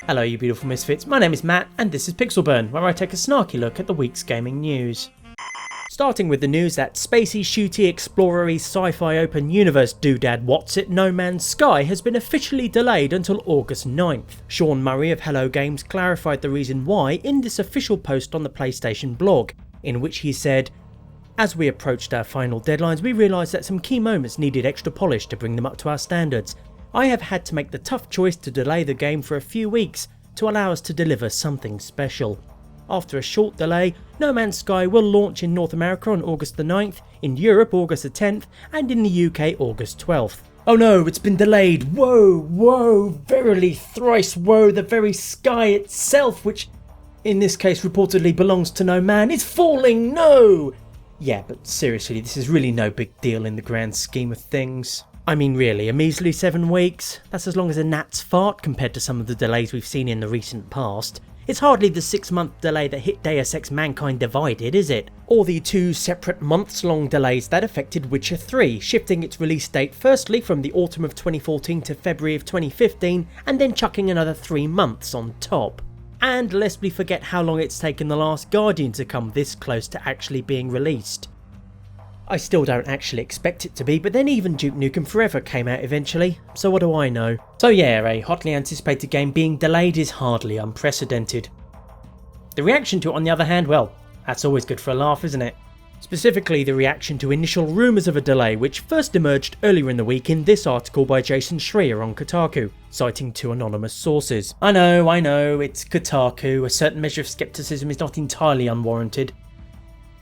Hello you beautiful misfits, my name is Matt and this is Pixelburn, where I take a snarky look at the week's gaming news. Starting with the news that spacey, shooty, explorery, sci-fi open universe doodad what's-it No Man's Sky has been officially delayed until August 9th. Sean Murray of Hello Games clarified the reason why in this official post on the PlayStation blog, in which he said, "As we approached our final deadlines, we realised that some key moments needed extra polish to bring them up to our standards. I have had to make the tough choice to delay the game for a few weeks to allow us to deliver something special. After a short delay, No Man's Sky will launch in North America on August the 9th, in Europe August the 10th, and in the UK August 12th. Oh no, it's been delayed! Woe, woe, verily thrice woe, the very sky itself, which in this case reportedly belongs to no man, is falling, no!" Yeah, but seriously, this is really no big deal in the grand scheme of things. I mean really, a measly 7 weeks? That's as long as a gnat's fart compared to some of the delays we've seen in the recent past. It's hardly the 6-month delay that hit Deus Ex Mankind Divided, is it? Or the 2 separate months-long delays that affected Witcher 3, shifting its release date firstly from the autumn of 2014 to February of 2015, and then chucking another 3 months on top. And lest we forget how long it's taken The Last Guardian to come this close to actually being released. I still don't actually expect it to be, but then even Duke Nukem Forever came out eventually, so what do I know? So yeah, a hotly anticipated game being delayed is hardly unprecedented. The reaction to it on the other hand, well, that's always good for a laugh, isn't it? Specifically the reaction to initial rumours of a delay which first emerged earlier in the week in this article by Jason Schreier on Kotaku, citing 2 anonymous sources. I know, it's Kotaku, a certain measure of scepticism is not entirely unwarranted.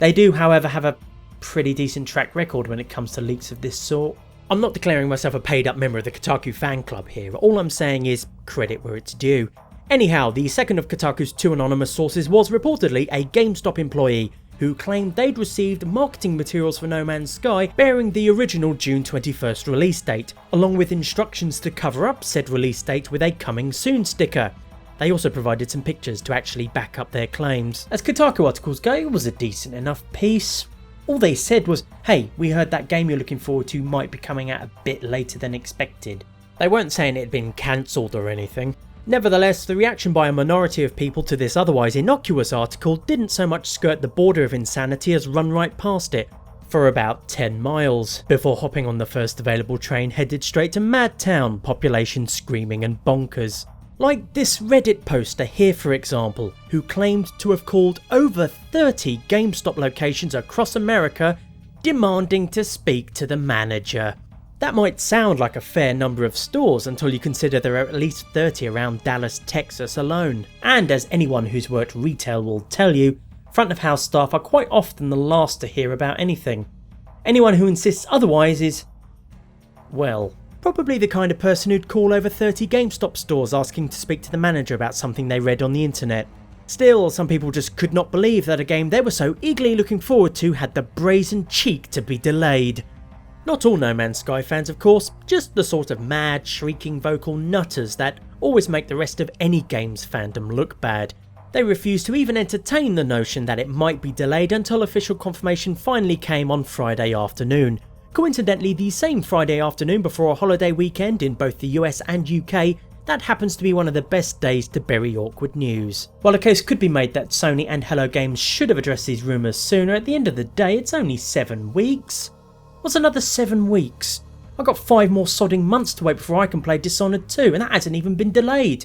They do however have a pretty decent track record when it comes to leaks of this sort. I'm not declaring myself a paid up member of the Kotaku fan club here, all I'm saying is credit where it's due. Anyhow, the second of Kotaku's 2 anonymous sources was reportedly a GameStop employee who claimed they'd received marketing materials for No Man's Sky bearing the original June 21st release date, along with instructions to cover up said release date with a coming soon sticker. They also provided some pictures to actually back up their claims. As Kotaku articles go, it was a decent enough piece. All they said was, "Hey, we heard that game you're looking forward to might be coming out a bit later than expected." They weren't saying it had been cancelled or anything. Nevertheless, the reaction by a minority of people to this otherwise innocuous article didn't so much skirt the border of insanity as run right past it, for about 10 miles, before hopping on the first available train headed straight to Madtown, population screaming and bonkers. Like this Reddit poster here for example, who claimed to have called over 30 GameStop locations across America demanding to speak to the manager. That might sound like a fair number of stores until you consider there are at least 30 around Dallas, Texas alone. And as anyone who's worked retail will tell you, front of house staff are quite often the last to hear about anything. Anyone who insists otherwise is, well, probably the kind of person who'd call over 30 GameStop stores asking to speak to the manager about something they read on the internet. Still, some people just could not believe that a game they were so eagerly looking forward to had the brazen cheek to be delayed. Not all No Man's Sky fans of course, just the sort of mad, shrieking vocal nutters that always make the rest of any game's fandom look bad. They refused to even entertain the notion that it might be delayed until official confirmation finally came on Friday afternoon. Coincidentally, the same Friday afternoon before a holiday weekend in both the US and UK, that happens to be one of the best days to bury awkward news. While a case could be made that Sony and Hello Games should have addressed these rumours sooner, at the end of the day it's only 7 weeks. What's another 7 weeks? I've got 5 more sodding months to wait before I can play Dishonored 2 and that hasn't even been delayed.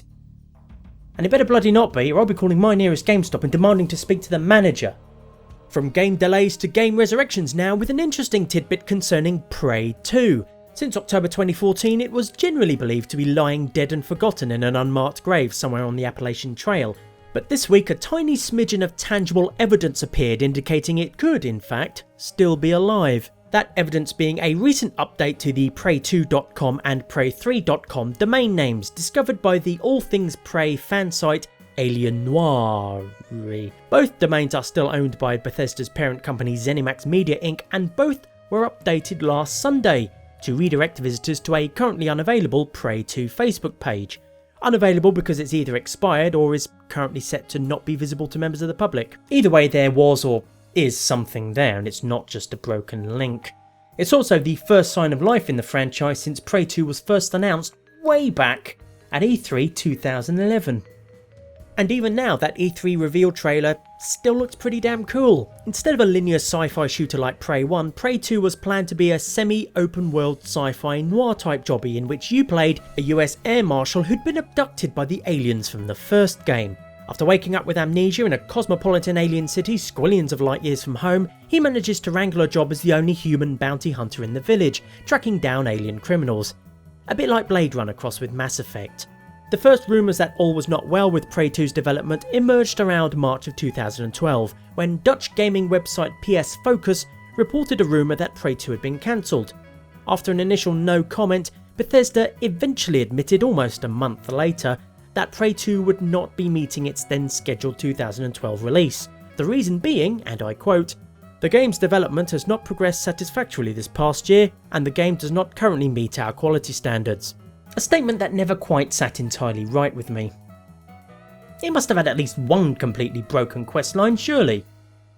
And it better bloody not be, or I'll be calling my nearest GameStop and demanding to speak to the manager. From game delays to game resurrections now, with an interesting tidbit concerning Prey 2. Since October 2014 it was generally believed to be lying dead and forgotten in an unmarked grave somewhere on the Appalachian Trail, but this week a tiny smidgen of tangible evidence appeared indicating it could, in fact, still be alive. That evidence being a recent update to the Prey2.com and Prey3.com domain names discovered by the All Things Prey fan site Alien Noir. Both domains are still owned by Bethesda's parent company ZeniMax Media Inc. and both were updated last Sunday to redirect visitors to a currently unavailable Prey 2 Facebook page. Unavailable because it's either expired or is currently set to not be visible to members of the public. Either way, there was or is something there and it's not just a broken link. It's also the first sign of life in the franchise since Prey 2 was first announced way back at E3 2011. And even now, that E3 reveal trailer still looks pretty damn cool. Instead of a linear sci-fi shooter like Prey 1, Prey 2 was planned to be a semi-open world sci-fi noir type jobby in which you played a US air marshal who'd been abducted by the aliens from the first game. After waking up with amnesia in a cosmopolitan alien city squillions of light years from home, he manages to wrangle a job as the only human bounty hunter in the village, tracking down alien criminals. A bit like Blade Runner crossed with Mass Effect. The first rumours that all was not well with Prey 2's development emerged around March of 2012, when Dutch gaming website PS Focus reported a rumour that Prey 2 had been cancelled. After an initial no comment, Bethesda eventually admitted almost a month later that Prey 2 would not be meeting its then scheduled 2012 release. The reason being, and I quote, "The game's development has not progressed satisfactorily this past year, and the game does not currently meet our quality standards." A statement that never quite sat entirely right with me. It must have had at least one completely broken questline, surely.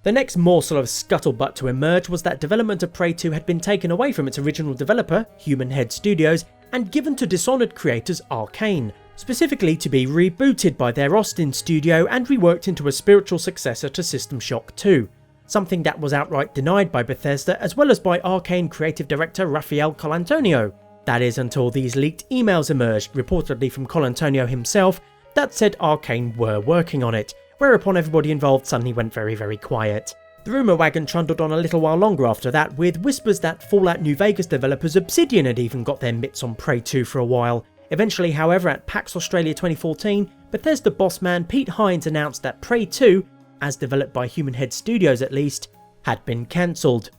The next morsel of scuttlebutt to emerge was that development of Prey 2 had been taken away from its original developer, Human Head Studios, and given to Dishonored creators Arcane, specifically to be rebooted by their Austin studio and reworked into a spiritual successor to System Shock 2, something that was outright denied by Bethesda as well as by Arcane creative director Rafael Colantonio. That is until these leaked emails emerged, reportedly from Colantonio himself, that said Arcane were working on it, whereupon everybody involved suddenly went very quiet. The rumour wagon trundled on a little while longer after that, with whispers that Fallout New Vegas developers Obsidian had even got their mitts on Prey 2 for a while. Eventually, however, at PAX Australia 2014, Bethesda boss man Pete Hines announced that Prey 2, as developed by Human Head Studios at least, had been cancelled.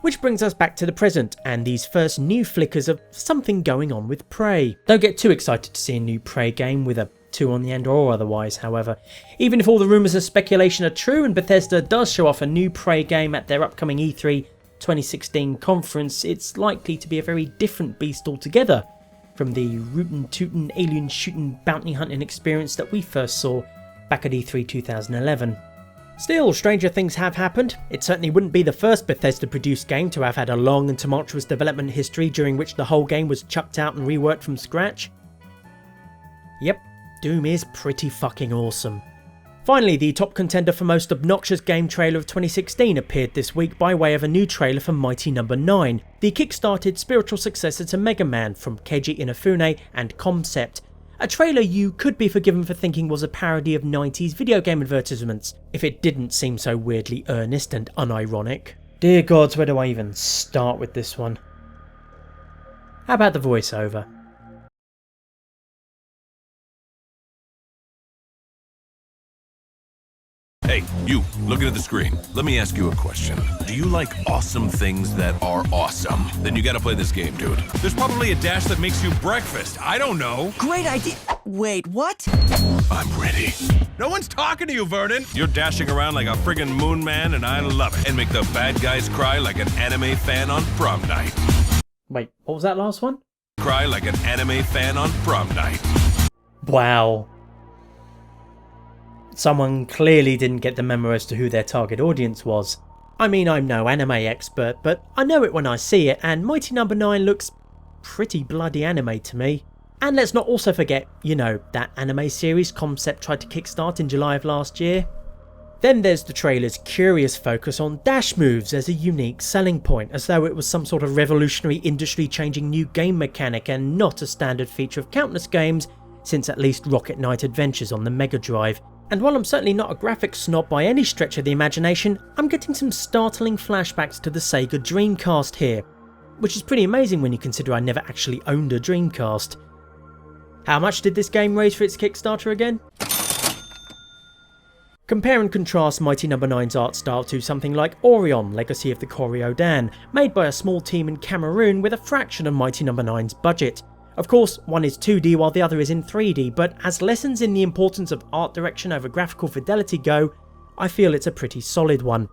Which brings us back to the present, and these first new flickers of something going on with Prey. Don't get too excited to see a new Prey game with a 2 on the end or otherwise, however. Even if all the rumours of speculation are true and Bethesda does show off a new Prey game at their upcoming E3 2016 conference, it's likely to be a very different beast altogether from the rootin' tootin' alien shooting bounty hunting experience that we first saw back at E3 2011. Still, stranger things have happened. It certainly wouldn't be the first Bethesda-produced game to have had a long and tumultuous development history during which the whole game was chucked out and reworked from scratch. Yep, Doom is pretty fucking awesome. Finally, the top contender for most obnoxious game trailer of 2016 appeared this week by way of a new trailer for Mighty No. 9, the kickstarted spiritual successor to Mega Man from Keiji Inafune and Concept. A trailer you could be forgiven for thinking was a parody of 90s video game advertisements, if it didn't seem so weirdly earnest and unironic. Dear gods, where do I even start with this one? How about the voiceover? Hey, you, looking at the screen. Let me ask you a question. Do you like awesome things that are awesome? Then you gotta play this game, dude. There's probably a dash that makes you breakfast. I don't know. Great idea. Wait, what? I'm ready. No one's talking to you, Vernon. You're dashing around like a friggin' moon man, and I love it. And make the bad guys cry like an anime fan on prom night. Wait, what was that last one? Cry like an anime fan on prom night. Wow. Someone clearly didn't get the memo as to who their target audience was. I mean, I'm no anime expert, but I know it when I see it, and Mighty No. 9 looks pretty bloody anime to me. And let's not also forget, you know, that anime series Concept tried to kickstart in July of last year. Then there's the trailer's curious focus on dash moves as a unique selling point, as though it was some sort of revolutionary industry-changing new game mechanic and not a standard feature of countless games since at least Rocket Knight Adventures on the Mega Drive. And while I'm certainly not a graphics snob by any stretch of the imagination, I'm getting some startling flashbacks to the Sega Dreamcast here, which is pretty amazing when you consider I never actually owned a Dreamcast. How much did this game raise for its Kickstarter again? Compare and contrast Mighty No. 9's art style to something like Orion, Legacy of the Coriodan, made by a small team in Cameroon with a fraction of Mighty No. 9's budget. Of course, one is 2D while the other is in 3D, but as lessons in the importance of art direction over graphical fidelity go, I feel it's a pretty solid one.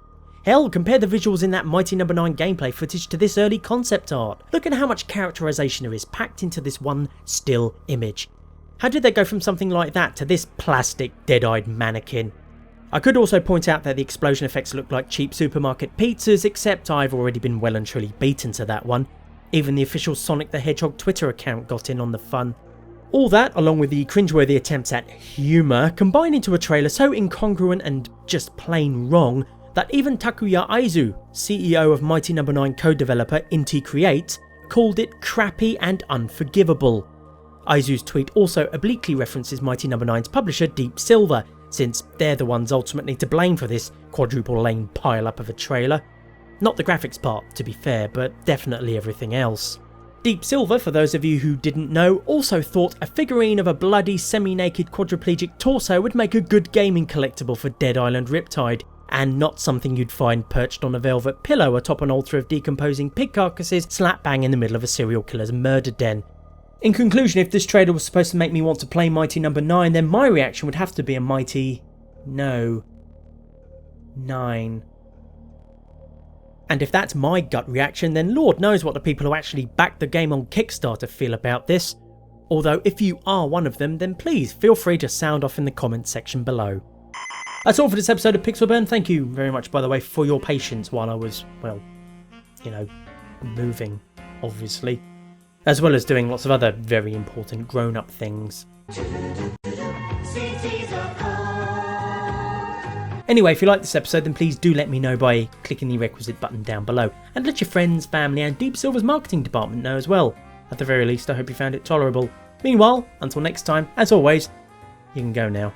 Hell, compare the visuals in that Mighty No. 9 gameplay footage to this early concept art. Look at how much characterization there is packed into this one still image. How did they go from something like that to this plastic, dead-eyed mannequin? I could also point out that the explosion effects look like cheap supermarket pizzas, except I've already been well and truly beaten to that one. Even the official Sonic the Hedgehog Twitter account got in on the fun. All that, along with the cringeworthy attempts at humour, combine into a trailer so incongruent and just plain wrong that even Takuya Aizu, CEO of Mighty No. 9 code developer Inti Create, called it crappy and unforgivable. Aizu's tweet also obliquely references Mighty No. 9's publisher Deep Silver, since they're the ones ultimately to blame for this quadruple lane pile-up of a trailer. Not the graphics part, to be fair, but definitely everything else. Deep Silver, for those of you who didn't know, also thought a figurine of a bloody semi-naked quadriplegic torso would make a good gaming collectible for Dead Island Riptide, and not something you'd find perched on a velvet pillow atop an altar of decomposing pig carcasses slap bang in the middle of a serial killer's murder den. In conclusion, if this trailer was supposed to make me want to play Mighty No. 9, then my reaction would have to be a mighty... no. 9. And if that's my gut reaction, then Lord knows what the people who actually backed the game on Kickstarter feel about this. Although if you are one of them, then please feel free to sound off in the comments section below. That's all for this episode of Pixelburn. Thank you very much, by the way, for your patience while I was, well, you know, moving, obviously. As well as doing lots of other very important grown-up things. Anyway, if you like this episode, then please do let me know by clicking the requisite button down below. And let your friends, family and Deep Silver's marketing department know as well. At the very least, I hope you found it tolerable. Meanwhile, until next time, as always, you can go now.